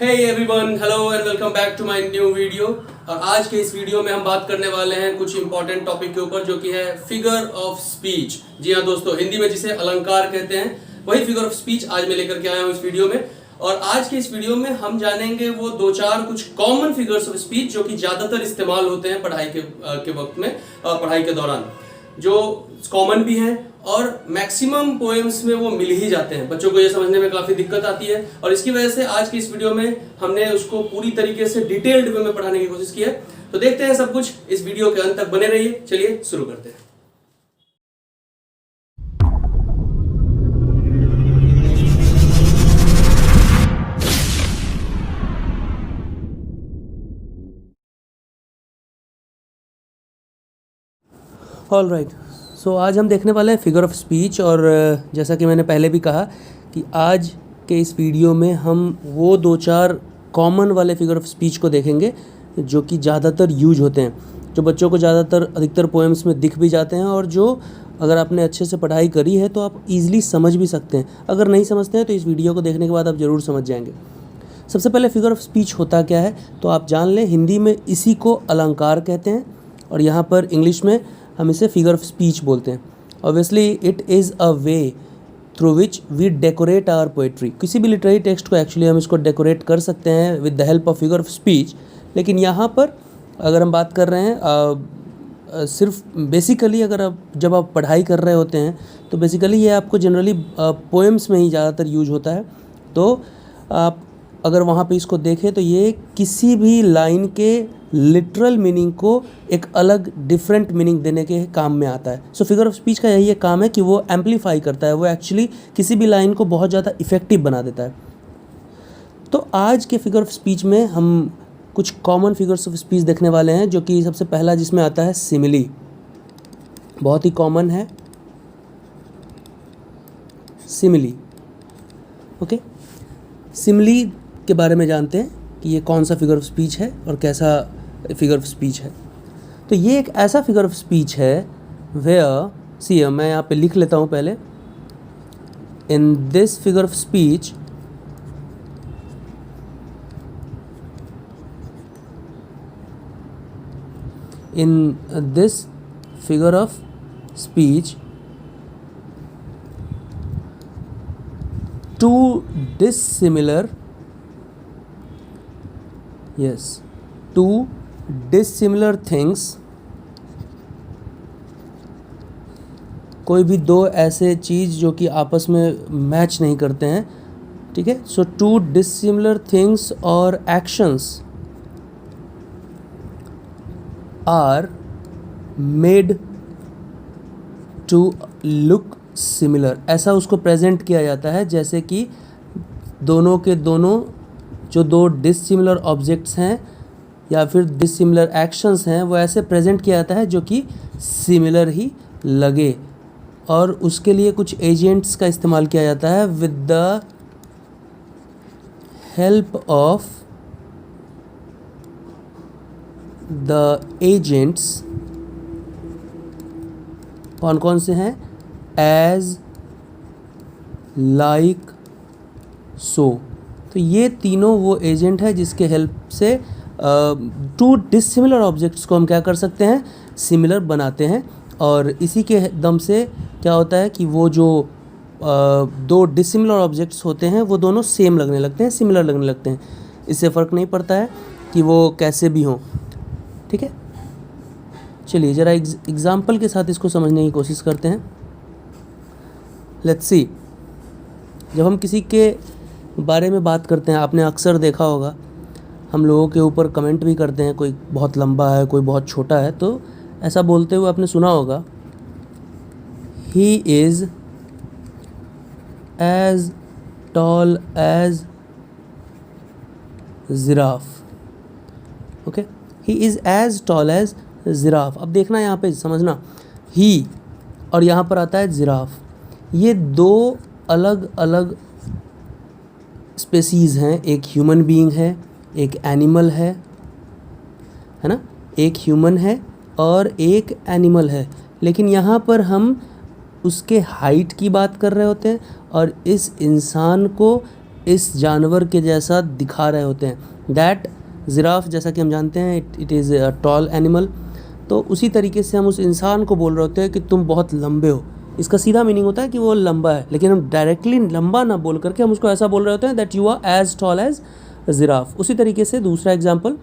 Hey everyone, hello and welcome back to my new video. और आज के इस वीडियो में हम बात करने वाले हैं कुछ इंपॉर्टेंट टॉपिक के ऊपर जो कि है फिगर ऑफ स्पीच। जी हाँ दोस्तों, हिंदी में जिसे अलंकार कहते हैं, वही फिगर ऑफ स्पीच आज मैं लेकर के आया हूँ इस वीडियो में। और आज के इस वीडियो में हम जानेंगे वो दो चार कुछ कॉमन फिगर्स ऑफ स्पीच जो कि ज्यादातर इस्तेमाल होते हैं पढ़ाई के वक्त में, पढ़ाई के दौरान, जो कॉमन भी हैं और मैक्सिमम पोएम्स में वो मिल ही जाते हैं। बच्चों को ये समझने में काफी दिक्कत आती है और इसकी वजह से आज की इस वीडियो में हमने उसको पूरी तरीके से डिटेल्ड वे में पढ़ाने की कोशिश की है। तो देखते हैं सब कुछ, इस वीडियो के अंत तक बने रहिए। चलिए शुरू करते हैं। ऑल राइट, सो आज हम देखने वाले हैं फिगर ऑफ स्पीच। और जैसा कि मैंने पहले भी कहा कि आज के इस वीडियो में हम वो दो चार कॉमन वाले फिगर ऑफ स्पीच को देखेंगे जो कि ज़्यादातर यूज होते हैं, जो बच्चों को ज़्यादातर अधिकतर पोएम्स में दिख भी जाते हैं और जो अगर आपने अच्छे से पढ़ाई करी है तो आप ईजिली समझ भी सकते हैं। अगर नहीं समझते हैं तो इस वीडियो को देखने के बाद आप ज़रूर समझ जाएंगे। सबसे पहले फिगर ऑफ स्पीच होता क्या है तो आप जान लें, हिंदी में इसी को अलंकार कहते हैं और यहाँ पर इंग्लिश में हम इसे फिगर ऑफ स्पीच बोलते हैं। Obviously it is a way through which we decorate our poetry. किसी भी लिटरेरी टेक्स्ट को एक्चुअली हम इसको डेकोरेट कर सकते हैं with the help of figure of speech. लेकिन यहाँ पर अगर हम बात कर रहे हैं सिर्फ बेसिकली, अगर जब आप पढ़ाई कर रहे होते हैं तो बेसिकली ये आपको जनरली पोएम्स में ही ज़्यादातर यूज होता है। तो आप अगर वहाँ पे इसको देखें तो ये किसी भी लाइन के लिटरल मीनिंग को एक अलग डिफरेंट मीनिंग देने के काम में आता है। सो फिगर ऑफ स्पीच का यही एक काम है कि वो एम्पलीफाई करता है, वो एक्चुअली किसी भी लाइन को बहुत ज़्यादा इफ़ेक्टिव बना देता है। तो आज के फिगर ऑफ स्पीच में हम कुछ कॉमन फिगर्स ऑफ स्पीच देखने वाले हैं, जो कि सबसे पहला जिसमें आता है सिमिली। बहुत ही कॉमन है सिमिली। ओके, सिमिली के बारे में जानते हैं कि ये कौन सा फिगर ऑफ स्पीच है और कैसा फिगर ऑफ स्पीच है। तो ये एक ऐसा फिगर ऑफ स्पीच है वेयर, सी मैं यहाँ पे लिख लेता हूँ पहले, इन this figure of speech in this figure of speech two dissimilar things, कोई भी दो ऐसे चीज़ जो कि आपस में मैच नहीं करते हैं, ठीक है। सो टू डिसिमिलर थिंग्स और actions are made to look similar. ऐसा उसको प्रेजेंट किया जाता है जैसे कि दोनों के दोनों जो दो डिसिमिलर ऑब्जेक्ट्स हैं या फिर डिसिमिलर एक्शंस हैं वो ऐसे प्रेजेंट किया जाता है जो कि सिमिलर ही लगे। और उसके लिए कुछ एजेंट्स का इस्तेमाल किया जाता है with the help of the agents. कौन कौन से हैं? एज, लाइक, सो। तो ये तीनों वो एजेंट है जिसके हेल्प से टू डिसिमिलर ऑब्जेक्ट्स को हम क्या कर सकते हैं, सिमिलर बनाते हैं। और इसी के दम से क्या होता है कि वो जो दो डिसिमिलर ऑब्जेक्ट्स होते हैं वो दोनों सेम लगने लगते हैं, सिमिलर लगने लगते हैं। इससे फ़र्क नहीं पड़ता है कि वो कैसे भी हों, ठीक है। चलिए ज़रा एग्जाम्पल के साथ इसको समझने की कोशिश करते हैं। लेट्स सी, जब हम किसी के बारे में बात करते हैं, आपने अक्सर देखा होगा हम लोगों के ऊपर कमेंट भी करते हैं, कोई बहुत लंबा है कोई बहुत छोटा है, तो ऐसा बोलते हुए आपने सुना होगा, he is as tall as giraffe. Okay, he is as tall as giraffe. अब देखना यहाँ पे, समझना, ही और यहाँ पर आता है जिराफ। ये दो अलग अलग स्पेसीज़ हैं, एक ह्यूमन बीइंग है, एक एनिमल है ना। एक ह्यूमन है और एक एनिमल है, लेकिन यहाँ पर हम उसके हाइट की बात कर रहे होते हैं और इस इंसान को इस जानवर के जैसा दिखा रहे होते हैं। दैट जिराफ, जैसा कि हम जानते हैं, it is a tall animal. तो उसी तरीके से हम उस इंसान को बोल रहे होते हैं कि तुम बहुत लंबे हो। इसका सीधा मीनिंग होता है कि वो लंबा है, लेकिन हम डायरेक्टली लंबा ना बोल करके हम उसको ऐसा बोल रहे होते हैं that you are as tall as giraffe. उसी तरीके से दूसरा एग्जाम्पल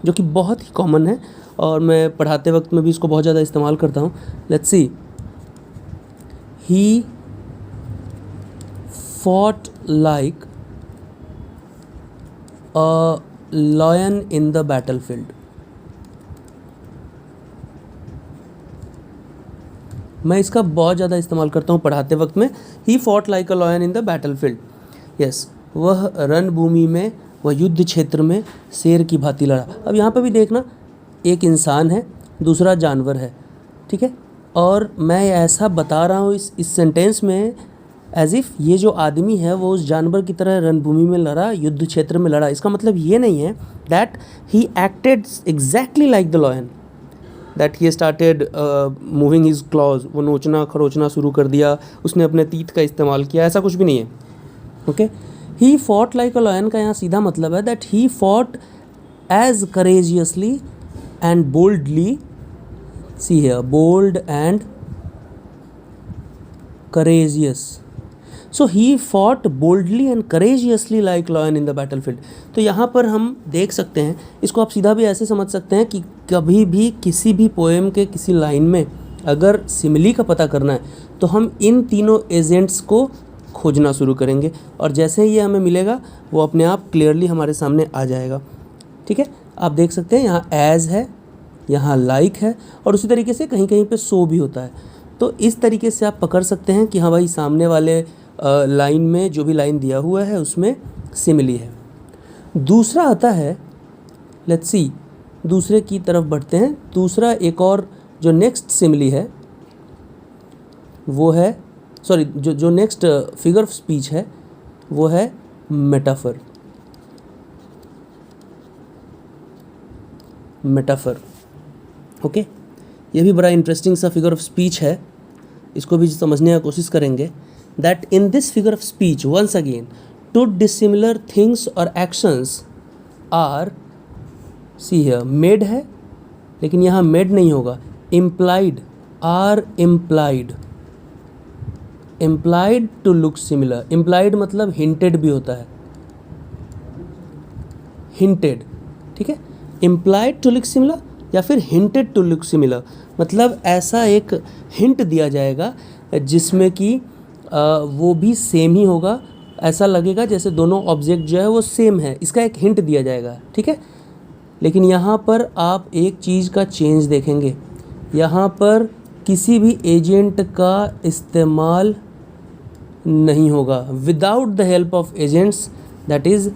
जो कि बहुत ही कॉमन है और मैं पढ़ाते वक्त में भी इसको बहुत ज़्यादा इस्तेमाल करता हूँ। Let's C, he fought like a lion in the battlefield। मैं इसका बहुत ज़्यादा इस्तेमाल करता हूँ पढ़ाते वक्त में। ही fought like a lion in the battlefield. Yes, वह रणभूमि में, वह युद्ध क्षेत्र में शेर की भांति लड़ा। अब यहाँ पर भी देखना, एक इंसान है, दूसरा जानवर है, ठीक है। और मैं ऐसा बता रहा हूँ इस सेंटेंस में एज इफ़ ये जो आदमी है वो उस जानवर की तरह रणभूमि में लड़ा, युद्ध क्षेत्र में लड़ा। इसका मतलब ये नहीं है that he acted exactly like the lion, that he started moving his clause, वो नोचना खरोचना शुरू कर दिया, उसने अपने तीत का इस्तेमाल किया, ऐसा कुछ भी नहीं है। Okay, he fought like a lion का यहाँ सीधा मतलब है that he fought as courageously and boldly. See here, bold and courageous, so he fought boldly and courageously like lion in the battlefield। तो यहाँ पर हम देख सकते हैं, इसको आप सीधा भी ऐसे समझ सकते हैं कि कभी भी किसी भी पोएम के किसी लाइन में अगर सिमिली का पता करना है तो हम इन तीनों एजेंट्स को खोजना शुरू करेंगे और जैसे ही ये हमें मिलेगा वो अपने आप क्लियरली हमारे सामने आ जाएगा। ठीक है, आप देख सकते हैं यहाँ एज है, यहाँ लाइक है और उसी तरीके से कहीं कहीं पे सो भी होता है। तो इस तरीके से आप पकड़ सकते हैं कि हाँ भाई, सामने वाले लाइन में जो भी लाइन दिया हुआ है उसमें सिमिली है। दूसरा आता है, लेट्स सी, दूसरे की तरफ बढ़ते हैं। दूसरा एक और जो नेक्स्ट सिमिली है वो है, सॉरी, जो नेक्स्ट फिगर ऑफ स्पीच है वो है मेटाफर। मेटाफर, ओके, ये भी बड़ा इंटरेस्टिंग सा फिगर ऑफ स्पीच है, इसको भी समझने की कोशिश करेंगे। That in this figure of speech once again two dissimilar things और actions are, see here, made है लेकिन यहाँ मेड नहीं होगा, implied, are implied, implied to look similar. Implied मतलब हिंटेड भी होता है, हिंटेड, ठीक है, इम्प्लाइड टू लुक सिमिलर या फिर हिंटेड टू लुक सिमिलर, मतलब ऐसा एक हिंट दिया जाएगा जिसमें कि वो भी सेम ही होगा, ऐसा लगेगा जैसे दोनों ऑब्जेक्ट जो है वो सेम है, इसका एक हिंट दिया जाएगा। ठीक है, लेकिन यहाँ पर आप एक चीज़ का चेंज देखेंगे, यहाँ पर किसी भी एजेंट का इस्तेमाल नहीं होगा, without the help of agents, that is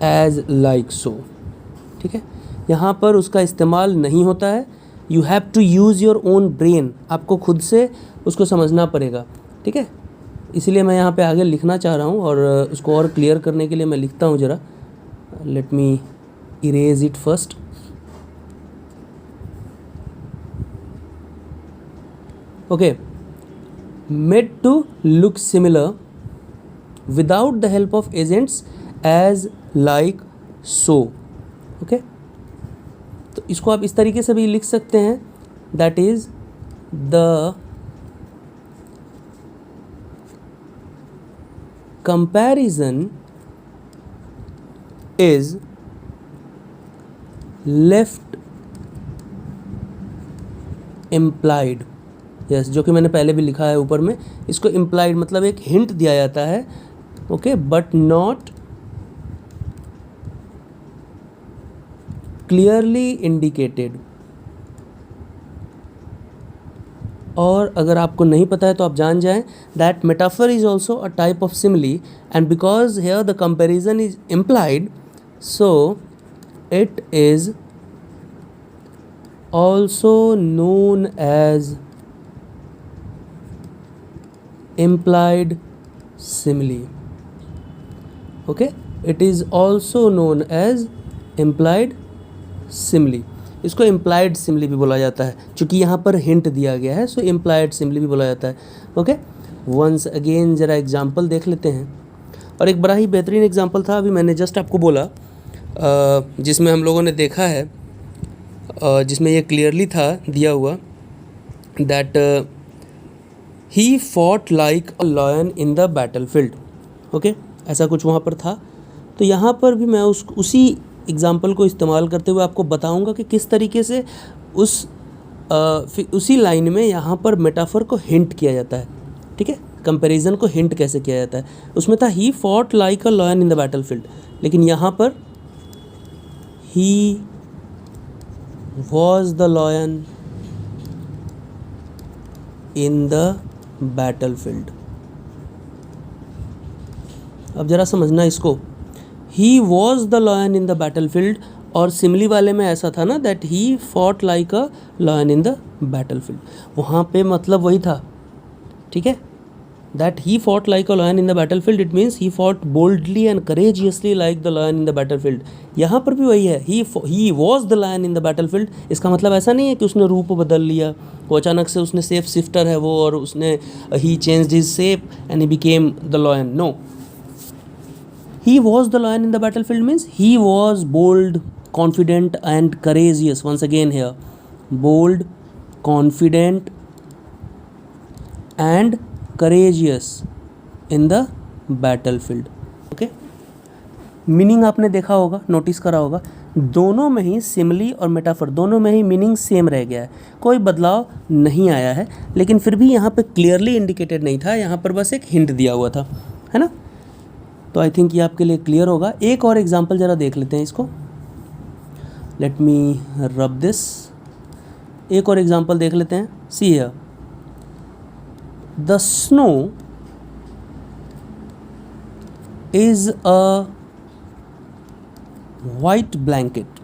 as like so. ठीक है, यहाँ पर उसका इस्तेमाल नहीं होता है। You have to use your own brain, आपको खुद से उसको समझना पड़ेगा। ठीक है, इसलिए मैं यहाँ पे आगे लिखना चाह रहा हूँ और उसको और क्लियर करने के लिए मैं लिखता हूँ ज़रा। Let me erase it first. Okay, made to look similar without the help of agents as like so. Okay, तो इसको आप इस तरीके से भी लिख सकते हैं, that is the comparison is left implied. Yes, जो कि मैंने पहले भी लिखा है ऊपर में, इसको इम्प्लाइड मतलब एक हिंट दिया जाता है, okay, but not clearly indicated. और अगर आपको नहीं पता है तो आप जान जाएं that metaphor is also a type of simile and because here the comparison is implied, so it is also known as implied simile। okay, it is also known as implied simile। इसको implied simile भी बोला जाता है, चूँकि यहाँ पर hint दिया गया है, सो implied simile भी बोला जाता है। ओके, वंस अगेन ज़रा एग्जाम्पल देख लेते हैं। और एक बड़ा ही बेहतरीन एग्जांपल था, अभी मैंने जस्ट आपको बोला, जिसमें हम लोगों ने देखा है, जिसमें ये क्लियरली था दिया हुआ that he fought like a lion in the battle field. Okay, ऐसा कुछ वहाँ पर था। तो यहाँ पर भी मैं उसी एग्जाम्पल को इस्तेमाल करते हुए आपको बताऊँगा कि किस तरीके से उसी लाइन में यहाँ पर मेटाफर को हिंट किया जाता है। ठीक है, कंपैरिजन को हिंट कैसे किया जाता है। उसमें था ही fought like a lion in the battle field, लेकिन यहाँ पर he was the lion in the battle field. अब जरा समझना इसको, he was the lion in the battle field, और सिमली वाले में ऐसा था ना that he fought like a lion in the battle field, वहाँ पे मतलब वही था। ठीक है, that he fought like a lion in the battle field, it means he fought boldly and courageously like the lion in the battle field. यहाँ पर भी वही है, he was the lion in the battle field. इसका मतलब ऐसा नहीं है कि उसने रूप बदल लिया, वो अचानक से उसने सेफ शिफ्टर है वो, और उसने he changed his shape and he became the lion. No, he was the lion in the battlefield means he was bold, confident and courageous. Once again here, bold, confident and courageous in the battlefield. Okay, meaning आपने देखा होगा, notice करा होगा, दोनों में ही सिमली और metaphor दोनों में ही मीनिंग सेम रह गया है, कोई बदलाव नहीं आया है। लेकिन फिर भी यहाँ पे क्लियरली इंडिकेटेड नहीं था, यहाँ पर बस एक हिंट दिया हुआ था, है ना। तो आई थिंक ये आपके लिए क्लियर होगा। एक और एग्जांपल ज़रा देख लेते हैं इसको, लेट मी रब दिस। एक और एग्जांपल देख लेते हैं। See here, the snow is a white blanket.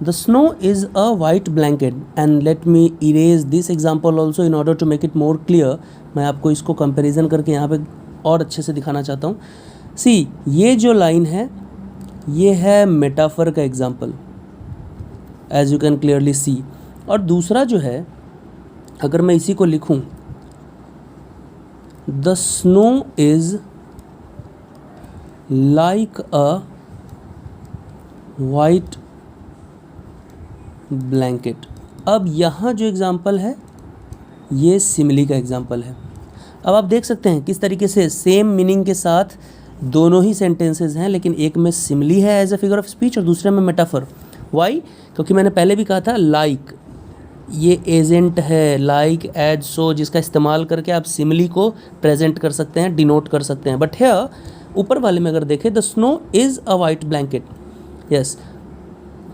The snow is a white blanket, and let me erase this example also in order to make it more clear. मैं आपको इसको comparison करके यहाँ पे और अच्छे से दिखाना चाहता हूँ। सी, ये जो लाइन है ये है मेटाफर का example, as you can clearly see. और दूसरा जो है, अगर मैं इसी को लिखूँ, the snow is like a white blanket. अब यहाँ जो एग्जाम्पल है ये सिमली का एग्जाम्पल है। अब आप देख सकते हैं किस तरीके से सेम मीनिंग के साथ दोनों ही सेंटेंसेस हैं, लेकिन एक में सिमली है as a figure of speech और दूसरे में मेटाफर। वाई? क्योंकि मैंने पहले भी कहा था लाइक ये एजेंट है, लाइक एज सो, जिसका इस्तेमाल करके आप सिमली को प्रेजेंट कर सकते हैं, डिनोट कर सकते हैं। बट हियर ऊपर वाले में अगर देखें, the snow is a white blanket, yes,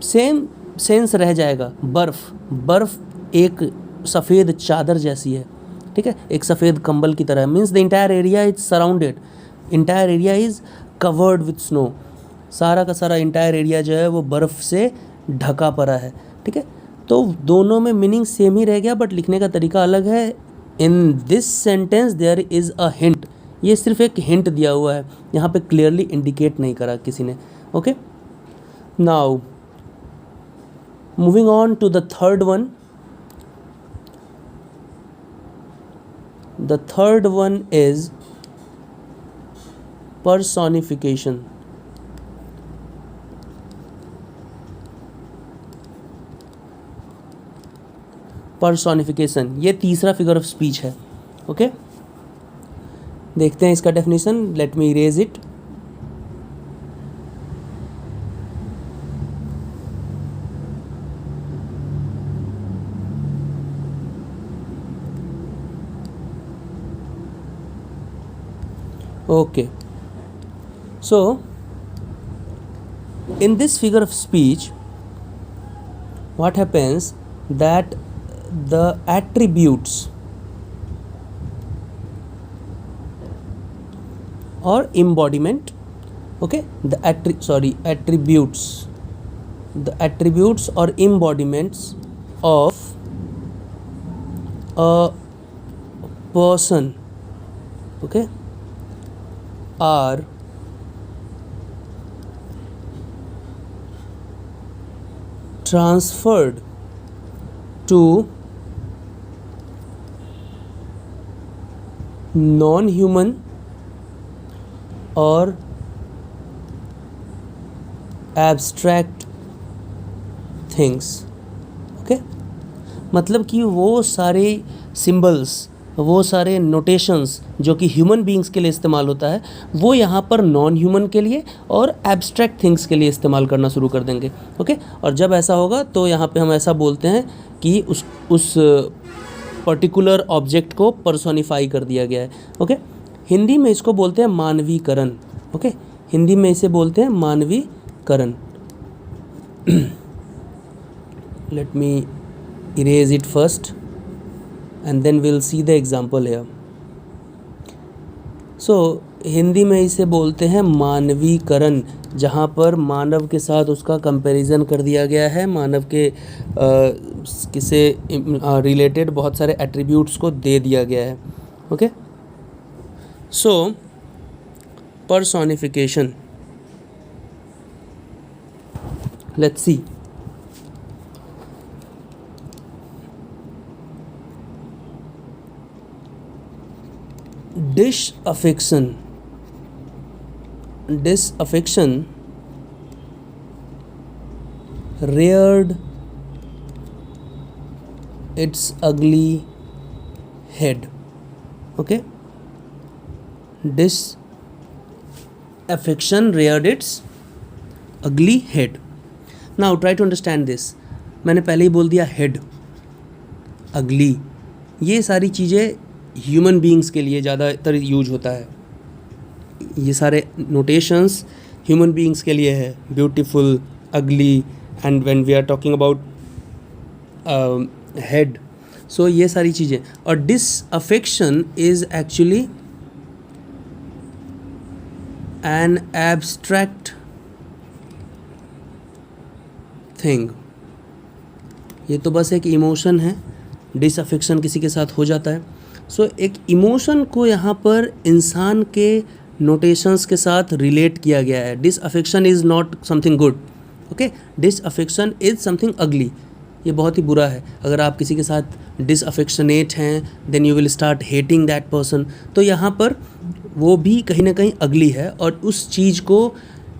same sense रह जाएगा। बर्फ़ एक सफ़ेद चादर जैसी है, ठीक है, एक सफ़ेद कंबल की तरह। Means the entire area is surrounded, entire area is covered with snow. सारा का सारा इंटायर एरिया जो है वो बर्फ़ से ढका पड़ा है, ठीक है। तो दोनों में मीनिंग सेम ही रह गया, बट लिखने का तरीका अलग है। In this sentence there is a hint, ये सिर्फ एक हिंट दिया हुआ है, यहाँ पे क्लियरली इंडिकेट नहीं करा किसी ने। Okay, now moving on to the third one. The third one is personification. personification ये तीसरा फिगर ऑफ स्पीच है। ओके, देखते हैं इसका definition. Let me erase it. Okay, so in this figure of speech what happens that the attributes or embodiment, okay, the attributes, the attributes or embodiments of a person, okay, are transferred to non-human और abstract things. Okay, मतलब कि वो सारे symbols, वो सारे notations जो कि human beings के लिए इस्तेमाल होता है, वो यहाँ पर नॉन ह्यूमन के लिए और एब्स्ट्रैक्ट थिंग्स के लिए इस्तेमाल करना शुरू कर देंगे। ओके, और जब ऐसा होगा तो यहाँ पे हम ऐसा बोलते हैं कि उस पर्टिकुलर ऑब्जेक्ट को पर्सोनिफाई कर दिया गया है। ओके, हिंदी में इसको बोलते हैं मानवीकरण। ओके, हिंदी में इसे बोलते हैं मानवीकरण। Let me erase it first and then we'll see the example here. So Hindi में इसे बोलते हैं मानवीकरण, जहाँ पर मानव के साथ उसका कंपैरिजन कर दिया गया है, मानव के किसे रिलेटेड बहुत सारे एट्रीब्यूट्स को दे दिया गया है। Okay, so personification, let's see. Disaffection reared its ugly head. Okay, disaffection reared its ugly head. Now try to understand this. मैंने पहले ही बोल दिया head, ugly, ये सारी चीज़ें ह्यूमन बीइंग्स के लिए ज़्यादातर यूज होता है। ये सारे नोटेशंस ह्यूमन बीइंग्स के लिए है, beautiful, ugly, and when we are talking about head, so ये सारी चीज़ें। और disaffection is actually an abstract thing. ये तो बस एक इमोशन है, डिसअफेक्शन किसी के साथ हो जाता है। सो एक इमोशन को यहाँ पर इंसान के नोटेशंस के साथ रिलेट किया गया है। Disaffection is not something good. Okay, disaffection is something अगली, ये बहुत ही बुरा है। अगर आप किसी के साथ डिसअफेक्शनेट हैं, then you will start hating that person. तो यहाँ पर वो भी कहीं ना कहीं अगली है, और उस चीज़ को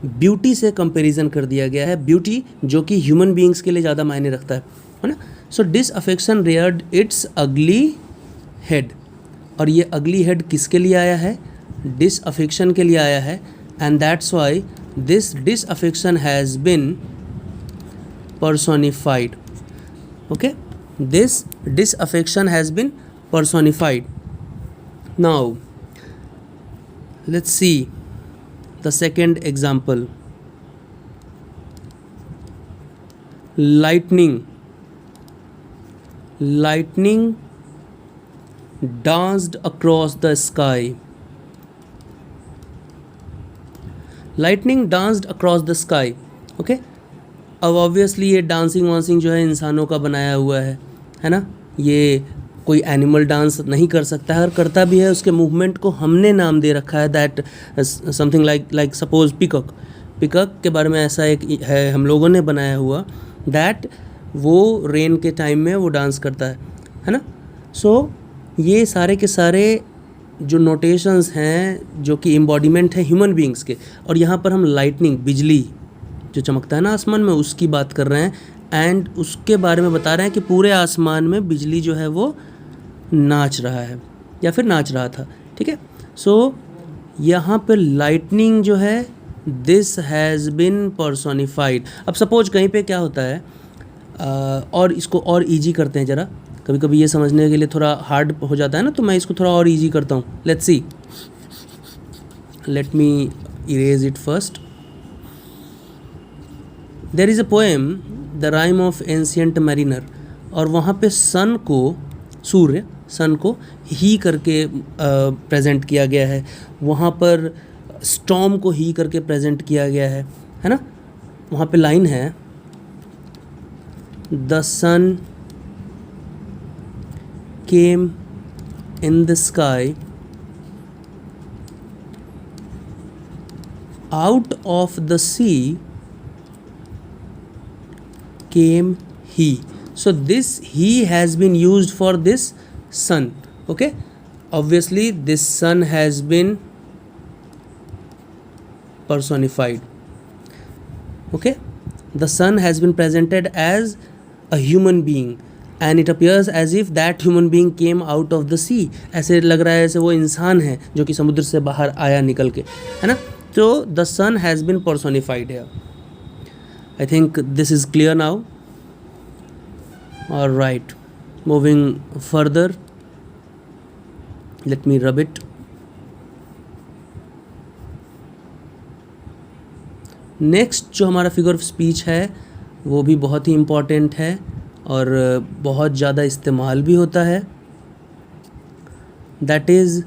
ब्यूटी से कंपैरिजन कर दिया गया है, ब्यूटी जो कि ह्यूमन बीइंग्स के लिए ज़्यादा मायने रखता है ना। सो डिसअफेक्शन रेयर्ड इट्स अगली हेड, और ये अगली हेड किसके लिए आया है? डिसअफेक्शन के लिए आया है, and that's why this disaffection has been personified. Okay, this disaffection has been personified. Now let's see the second example. Lightning danced across the sky. Lightning danced across the sky. Okay, अब obviously ये dancing वांसिंग जो है इंसानों का बनाया हुआ है ना। ये कोई एनिमल डांस नहीं कर सकता है, और करता भी है उसके मूवमेंट को हमने नाम दे रखा है, that something like suppose peacock के बारे में ऐसा एक है हम लोगों ने बनाया हुआ, दैट वो रेन के टाइम में वो डांस करता है ना। सो ये सारे के सारे जो नोटेशंस हैं जो कि एम्बॉडीमेंट है ह्यूमन बीइंग्स के, और यहाँ पर हम लाइटनिंग, बिजली जो चमकता है ना आसमान में, उसकी बात कर रहे हैं, एंड उसके बारे में बता रहे हैं कि पूरे आसमान में बिजली जो है वो नाच रहा है या फिर नाच रहा था। ठीक है, सो यहाँ पे लाइटनिंग जो है, दिस हैज़ बिन पर्सोनिफाइड। अब सपोज कहीं पे क्या होता है, और इसको और ईजी करते हैं ज़रा, कभी कभी ये समझने के लिए थोड़ा हार्ड हो जाता है ना, तो मैं इसको थोड़ा और ईजी करता हूँ। Let's see, let me erase it first. There is a poem the rime of ancient mariner, और वहाँ पे सन को ही करके प्रेजेंट किया गया है, वहाँ पर स्टॉर्म को ही करके प्रेजेंट किया गया है ना। वहाँ पे लाइन है, the sun came in the sky out of the sea came he. So this he has been used for this sun. Okay, obviously this sun has been personified. Okay, the sun has been presented as a human being and it appears as if that human being came out of the sea. ऐसे लग रहा है जैसे वो इंसान है जो कि समुद्र से बाहर आया निकल के, है ना. तो the sun has been personified here. I think this is clear now. All right, moving further, let me rub it. Next जो हमारा फिगर ऑफ स्पीच है वो भी बहुत ही इम्पॉर्टेंट है और बहुत ज़्यादा इस्तेमाल भी होता है. That is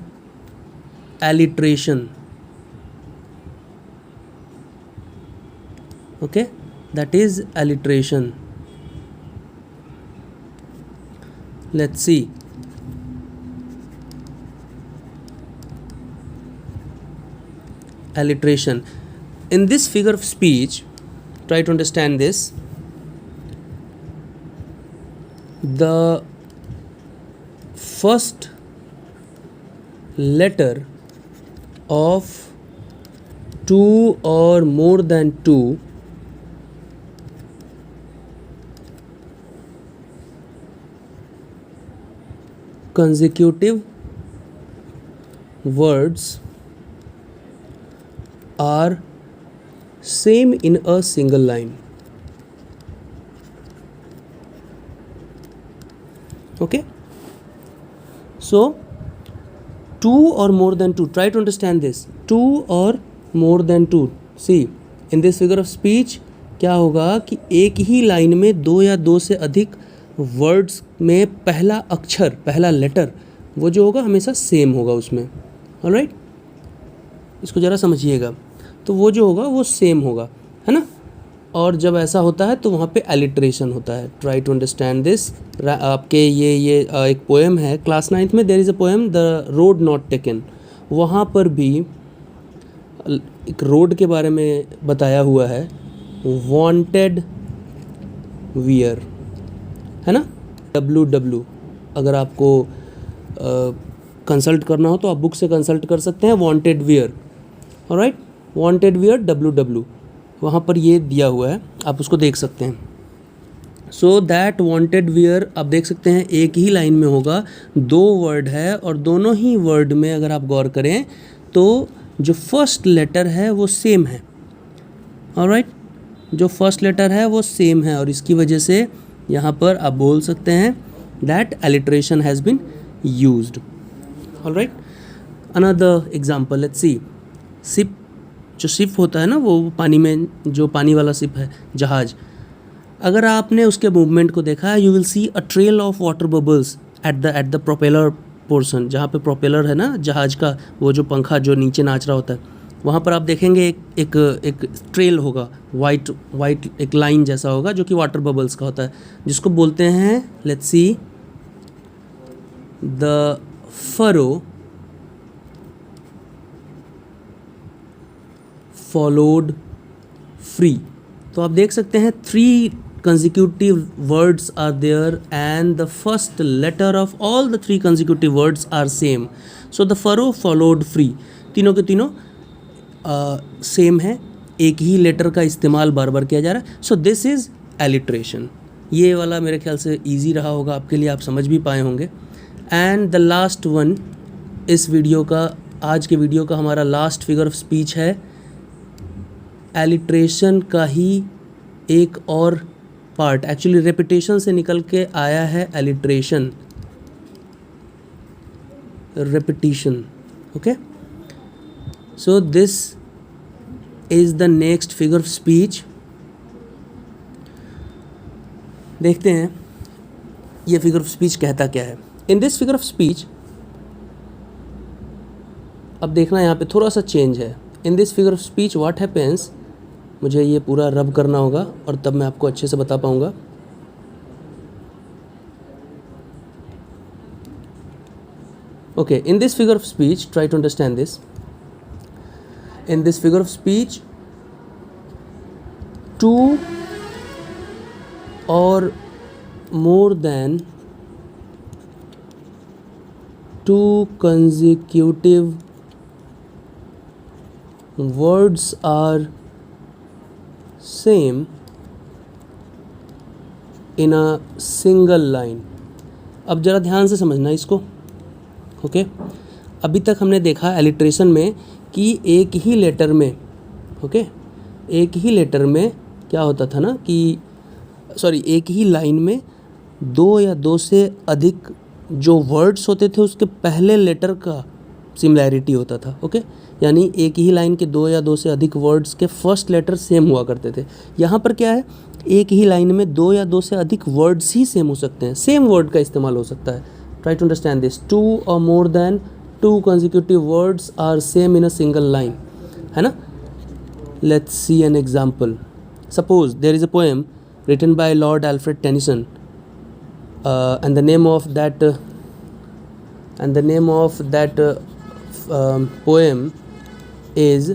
alliteration. Okay, that is alliteration. Let's see. Alliteration. In this figure of speech, try to understand this. The first letter of two or more than two consecutive words are same in a single line. Okay, so two or more than two, try to understand this. Two or more than two. See, in this figure of speech क्या होगा कि एक ही line में दो या दो से अधिक वर्ड्स में पहला अक्षर, पहला लेटर, वो जो होगा हमेशा सेम होगा उसमें. ऑलराइट, इसको ज़रा समझिएगा. तो वो जो होगा वो सेम होगा, है ना. और जब ऐसा होता है तो वहाँ पे एलिट्रेशन होता है. Try to understand this. आपके ये एक पोएम है क्लास 9th में. There is a poem the road not taken. वहाँ पर भी एक रोड के बारे में बताया हुआ है. वांटेड वियर, है ना. WW. अगर आपको कंसल्ट करना हो तो आप बुक से कंसल्ट कर सकते हैं. Wanted wear. Alright, wanted wear WW. वहाँ पर ये दिया हुआ है, आप उसको देख सकते हैं. सो दैट वांटेड वियर आप देख सकते हैं एक ही लाइन में होगा. दो वर्ड है और दोनों ही वर्ड में अगर आप गौर करें तो जो फर्स्ट लेटर है वो सेम है. ऑलराइट, जो फर्स्ट लेटर है वो सेम है और इसकी वजह से यहाँ पर आप बोल सकते हैं that alliteration has been used. Alright, another example, let's see. Ship, जो शिप होता है ना वो पानी में, जो पानी वाला शिप है, जहाज. अगर आपने उसके मूवमेंट को देखा, you will see a trail of water bubbles at the propeller portion. जहाँ पे प्रोपेलर है ना जहाज का, वो जो पंखा जो नीचे नाच रहा होता है, वहाँ पर आप देखेंगे एक ट्रेल होगा, वाइट एक लाइन जैसा होगा जो कि वाटर बबल्स का होता है, जिसको बोलते हैं, let's see, the furrow followed free. तो आप देख सकते हैं 3 consecutive words are there and the first letter of all the 3 consecutive words are same. So the furrow followed free. तीनों के तीनों सेम है, एक ही लेटर का इस्तेमाल बार बार किया जा रहा है. So this is alliteration. ये वाला मेरे ख्याल से ईजी रहा होगा आपके लिए, आप समझ भी पाए होंगे. एंड द लास्ट वन, इस वीडियो का, आज के वीडियो का हमारा लास्ट फिगर ऑफ स्पीच है. एलिट्रेशन का ही एक और पार्ट, एक्चुअली रेपिटेशन से निकल के आया है alliteration, repetition. Okay, so this is the next figure of speech. देखते हैं ये फिगर ऑफ स्पीच कहता क्या है. In this figure of speech, अब देखना यहाँ पे थोड़ा सा चेंज है. In this figure of speech what happens, मुझे ये पूरा रब करना होगा और तब मैं आपको अच्छे से बता पाऊँगा. Okay, in this figure of speech, try to understand this. In this figure of speech, 2 or more than 2 consecutive words are same in a single line. अब ज़रा ध्यान से समझना इसको, ओके। अभी तक हमने देखा एलिट्रेशन में कि एक ही लेटर में, ओके, एक ही लेटर में क्या होता था ना कि एक ही लाइन में दो या दो से अधिक जो वर्ड्स होते थे उसके पहले लेटर का सिमिलैरिटी होता था, ओके। यानी एक ही लाइन के दो या दो से अधिक वर्ड्स के फर्स्ट लेटर सेम हुआ करते थे। यहाँ पर क्या है, एक ही लाइन में दो या दो से अधिक वर्ड्स ही सेम हो सकते हैं, सेम वर्ड का इस्तेमाल हो सकता है। Try to understand this. 2 or more than 2 consecutive words are same in a single line, है ना। Let's see an example. Suppose there is a poem written by Lord Alfred Tennyson, and the name of that poem is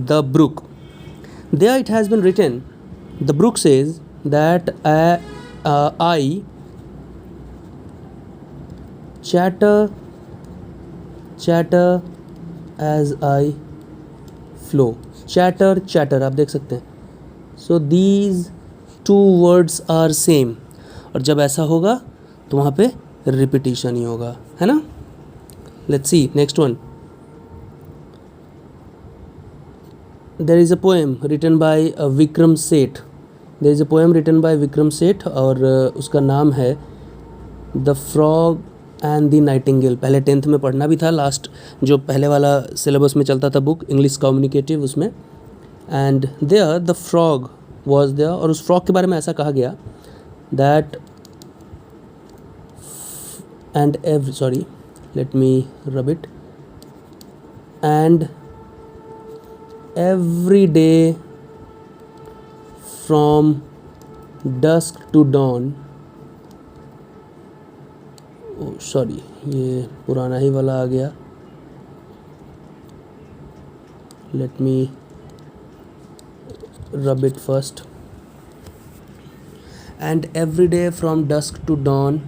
The Brook. There it has been written, the brook says that I chatter as I flow. Chatter, आप देख सकते हैं। So these 2 words are same, और जब ऐसा होगा तो वहाँ पे रिपीटिशन ही होगा, है ना। Let's see next one. There is a poem written by Vikram Seth. There is a poem written by Vikram Seth, और उसका नाम है the frog and the nightingale. पहले 10th में पढ़ना भी था, लास्ट जो पहले वाला सिलेबस में चलता था बुक इंग्लिश कम्युनिकेटिव, उसमें। And there the frog was there, और उस फ्रॉग के बारे में ऐसा कहा गया that and let me rub it, and every day from dusk to dawn, ये पुराना ही वाला आ गया, let me rub it first, and every day from dusk to dawn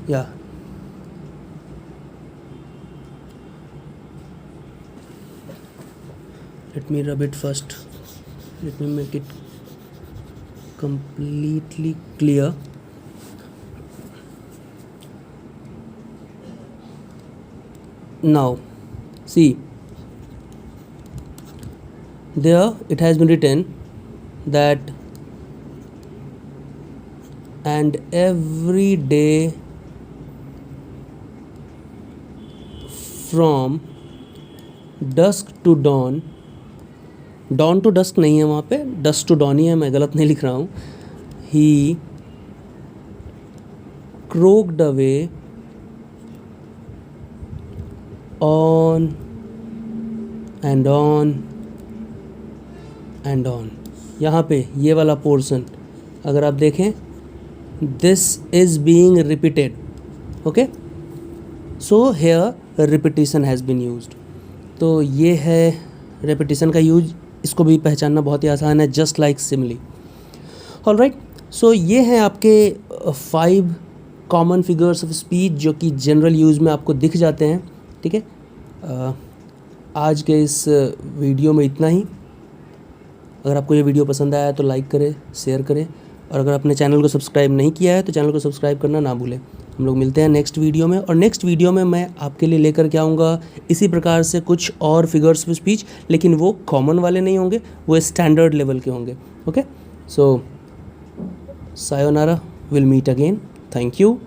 yeah, let me rub it first, let me make it completely clear. Now see, there it has been written that and every day from dusk to dawn, dawn to dusk नहीं है वहाँ पे, dusk to dawn ही है, मैं गलत नहीं लिख रहा हूँ। he croaked away on and on and on। यहाँ पे ये वाला पोर्शन अगर आप देखें, this is being repeated, okay, so here repetition has been used। तो ये है repetition का यूज, इसको भी पहचानना बहुत ही आसान है, just like simile। ऑलराइट, सो ये हैं आपके 5 कॉमन फिगर्स ऑफ स्पीच जो कि जनरल यूज़ में आपको दिख जाते हैं, ठीक है। आज के इस वीडियो में इतना ही। अगर आपको ये वीडियो पसंद आया तो लाइक करें, शेयर करें, और अगर आपने चैनल को सब्सक्राइब नहीं किया है तो चैनल को सब्सक्राइब करना ना भूलें। हम लोग मिलते हैं नेक्स्ट वीडियो में, और नेक्स्ट वीडियो में मैं आपके लिए लेकर के आऊँगा इसी प्रकार से कुछ और फिगर्स ऑफ स्पीच, लेकिन वो कॉमन वाले नहीं होंगे, वो स्टैंडर्ड लेवल के होंगे। Okay, so sayonara, will meet again, thank you.